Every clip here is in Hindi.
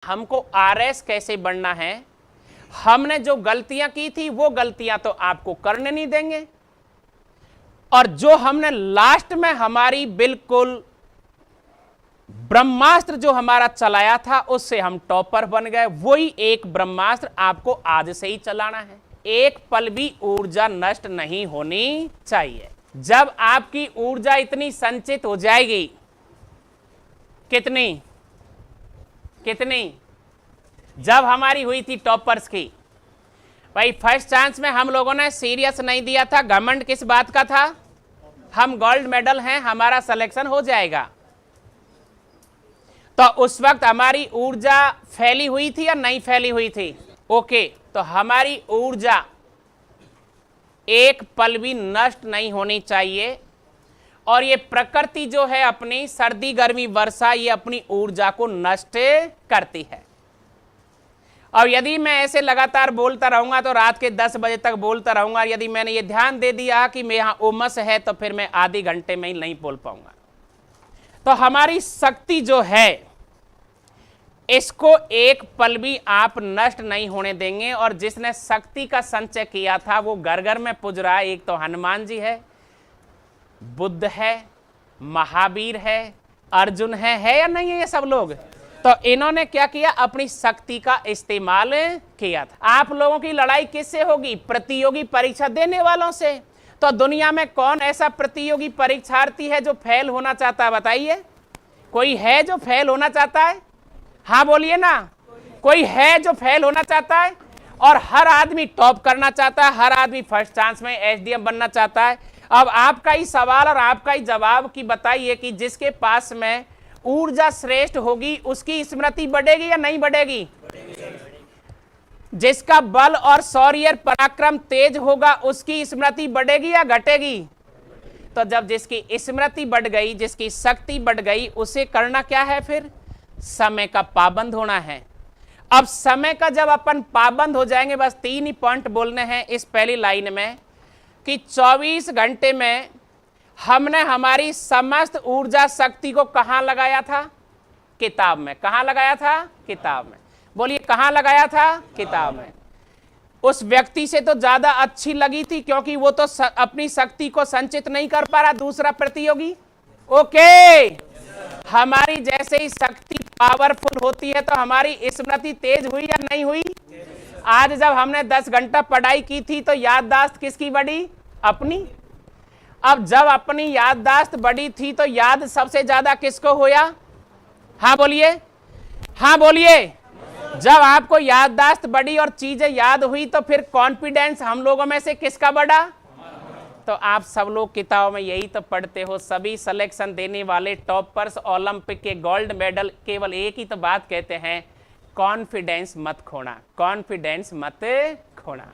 हमको आरएस कैसे बनना है, हमने जो गलतियां की थी वो गलतियां तो आपको करने नहीं देंगे, और जो हमने लास्ट में हमारी बिल्कुल ब्रह्मास्त्र जो हमारा चलाया था उससे हम टॉपर बन गए, वही एक ब्रह्मास्त्र आपको आज से ही चलाना है। एक पल भी ऊर्जा नष्ट नहीं होनी चाहिए। जब आपकी ऊर्जा इतनी संचित हो जाएगी, कितनी कितनी जब हमारी हुई थी टॉपर्स की, भाई फर्स्ट चांस में हम लोगों ने सीरियस नहीं दिया था। घमंड किस बात का था, हम गोल्ड मेडल हैं, हमारा सिलेक्शन हो जाएगा। तो उस वक्त हमारी ऊर्जा फैली हुई थी या नहीं फैली हुई थी? ओके, तो हमारी ऊर्जा एक पल भी नष्ट नहीं होनी चाहिए। और ये प्रकृति जो है अपनी सर्दी गर्मी वर्षा, ये अपनी ऊर्जा को नष्ट करती है। और यदि मैं ऐसे लगातार बोलता रहूंगा तो रात के 10 बजे तक बोलता रहूंगा। यदि मैंने ये ध्यान दे दिया कि मैं यहाँ उमस है तो फिर मैं आधे घंटे में ही नहीं बोल पाऊंगा। तो हमारी शक्ति जो है इसको एक पल भी आप नष्ट नहीं होने देंगे। और जिसने शक्ति का संचय किया था वो घर घर में पुज रहा है। एक तो हनुमान जी है, बुद्ध है, महावीर है, अर्जुन है या नहीं है ये सब लोग? तो इन्होंने क्या किया, अपनी शक्ति का इस्तेमाल किया था। आप लोगों की लड़ाई किससे होगी? प्रतियोगी परीक्षा देने वालों से। तो दुनिया में कौन ऐसा प्रतियोगी परीक्षार्थी है जो फेल होना चाहता है? बताइए, कोई है जो फेल होना चाहता है? हाँ बोलिए ना, कोई है जो फेल होना चाहता है? और हर आदमी टॉप करना चाहता है, हर आदमी फर्स्ट चांस में एसडीएम बनना चाहता है। अब आपका ही सवाल और आपका ही जवाब की बताइए कि जिसके पास में ऊर्जा श्रेष्ठ होगी उसकी स्मृति बढ़ेगी या नहीं बढ़ेगी? जिसका बल और शौर्य पराक्रम तेज होगा उसकी स्मृति बढ़ेगी या घटेगी? तो जब जिसकी स्मृति बढ़ गई, जिसकी शक्ति बढ़ गई, उसे करना क्या है? फिर समय का पाबंद होना है। अब समय का जब अपन पाबंद हो जाएंगे, बस 3 ही पॉइंट बोलने हैं इस पहली लाइन में, कि 24 घंटे में हमने हमारी समस्त ऊर्जा शक्ति को कहां लगाया था? किताब में। कहां लगाया था? किताब में। बोलिए कहां लगाया था? किताब में। उस व्यक्ति से तो ज्यादा अच्छी लगी थी क्योंकि वो तो अपनी शक्ति को संचित नहीं कर पा रहा, दूसरा प्रतियोगी। ओके, हमारी जैसे ही शक्ति पावरफुल होती है तो हमारी स्मृति तेज हुई या नहीं हुई? आज जब हमने 10 घंटा पढ़ाई की थी तो याददाश्त किसकी बढ़ी? अपनी। अब जब अपनी याददाश्त बढ़ी थी तो याद सबसे ज्यादा किसको होया? हाँ बोलिए, हाँ बोलिए। जब आपको याददाश्त बढ़ी और चीजें याद हुई तो फिर कॉन्फिडेंस हम लोगों में से किसका बढ़ा? तो आप सब लोग किताबों में यही तो पढ़ते हो। सभी सिलेक्शन देने वाले टॉपर्स, ओलंपिक के गोल्ड मेडल केवल एक ही तो बात कहते हैं, कॉन्फिडेंस मत खोना, कॉन्फिडेंस मत खोना।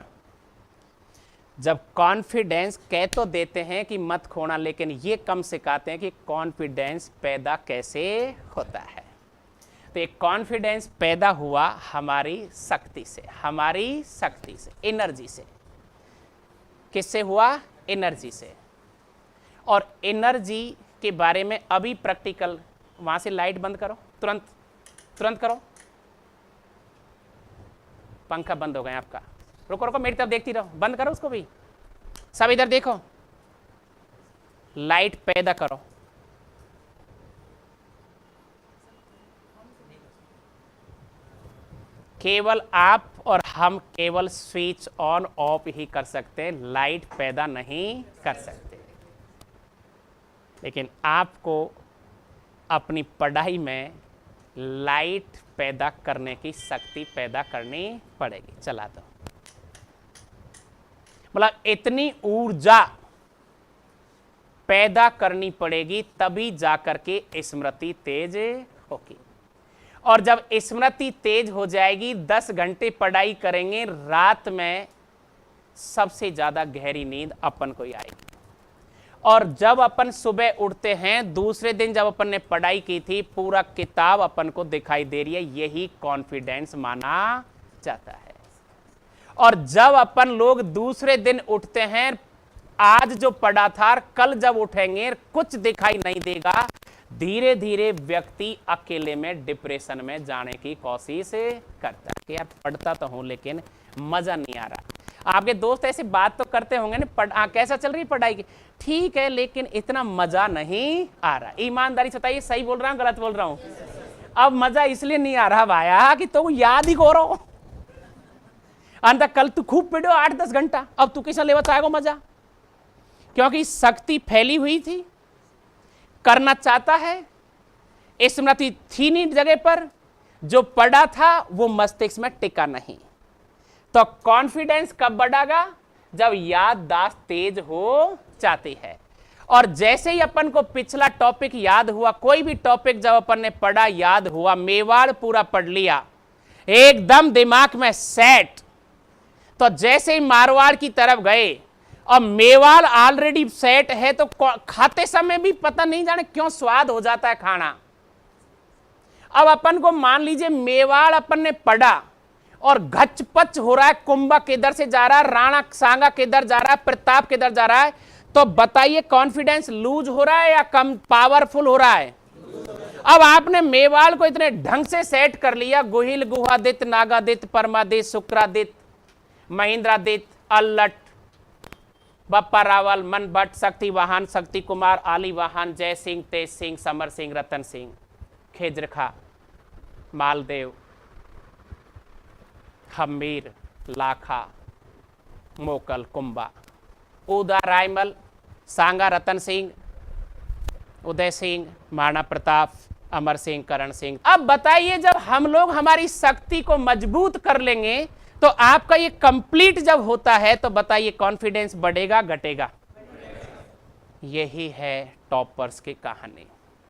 जब कॉन्फिडेंस कह तो देते हैं कि मत खोना, लेकिन ये कम सिखाते हैं कि कॉन्फिडेंस पैदा कैसे होता है। तो एक कॉन्फिडेंस पैदा हुआ हमारी शक्ति से, हमारी शक्ति से, एनर्जी से। किससे हुआ? एनर्जी से। और एनर्जी के बारे में अभी प्रैक्टिकल, वहां से लाइट बंद करो, तुरंत तुरंत करो। पंखा बंद हो गया आपका, रुको रुको मेरी तरफ देखती रहो, बंद करो उसको भी। सब इधर देखो, लाइट पैदा करो। केवल आप और हम केवल स्विच ऑन ऑफ ही कर सकते हैं, लाइट पैदा नहीं कर सकते। लेकिन आपको अपनी पढ़ाई में लाइट पैदा करने की शक्ति पैदा करनी पड़ेगी। चला दो, मतलब इतनी ऊर्जा पैदा करनी पड़ेगी तभी जाकर के स्मृति तेज होगी। और जब स्मृति तेज हो जाएगी, 10 घंटे पढ़ाई करेंगे, रात में सबसे ज्यादा गहरी नींद अपन को ही आएगी। और जब अपन सुबह उठते हैं, दूसरे दिन जब अपन ने पढ़ाई की थी, पूरा किताब अपन को दिखाई दे रही है, यही कॉन्फिडेंस माना जाता है। और जब अपन लोग दूसरे दिन उठते हैं, आज जो पढ़ा था कल जब उठेंगे कुछ दिखाई नहीं देगा, धीरे धीरे व्यक्ति अकेले में डिप्रेशन में जाने की कोशिश करता है कि यार पढ़ता तो हूं लेकिन मजा नहीं आ रहा। आपके दोस्त ऐसे बात तो करते होंगे ना, कैसा चल रही पढ़ाई की, ठीक है लेकिन इतना मजा नहीं आ रहा। ईमानदारी से बताइए सही बोल रहा हूं गलत बोल रहा हूं? अब मजा इसलिए नहीं आ रहा भाया कि तो याद ही करो, अंत कल तू खूब पढ़ो 8-10 घंटा, अब तू किसा लेवा चाहेगा मजा? क्योंकि शक्ति फैली हुई थी, करना चाहता है, स्मृति थी नहीं जगह पर, जो पढ़ा था वो मस्तिष्क में टिका नहीं। तो कॉन्फिडेंस कब बढ़ेगा? जब याददाश्त तेज हो जाती है। और जैसे ही अपन को पिछला टॉपिक याद हुआ, कोई भी टॉपिक जब अपन ने पढ़ा याद हुआ, मेवाड़ पूरा पढ़ लिया, एकदम दिमाग में सेट, तो जैसे ही मारवाड़ की तरफ गए और मेवाड़ ऑलरेडी सेट है, तो खाते समय भी पता नहीं जाने क्यों स्वाद हो जाता है खाना। अब अपन को मान लीजिए मेवाड़ अपन ने पढ़ा और घचपच हो रहा है, कुंभा किधर से जा रहा है, राणा सांगा किधर जा रहा है, प्रताप किधर जा रहा है, तो बताइए कॉन्फिडेंस लूज हो रहा है या कम पावरफुल हो रहा है? अब आपने मेवाड़ को इतने ढंग से सेट कर लिया, गुहिल गुहादित्य नागादित्य परमादित्य शुक्रादित्य महेंद्रादित्य अल्लट बप्पा रावल मन भट्ट शक्ति वाहन शक्ति कुमार आली वाहन जय सिंह तेज सिंह समर सिंह रतन सिंह खेजरखा मालदेव हम्मीर लाखा मोकल कुंभा उदा रायमल सांगा रतन सिंह उदय सिंह महाराणा प्रताप अमर सिंह करण सिंह। अब बताइए जब हम लोग हमारी शक्ति को मजबूत कर लेंगे तो आपका ये कंप्लीट जब होता है तो बताइए कॉन्फिडेंस बढ़ेगा घटेगा? यही है टॉपर्स की कहानी।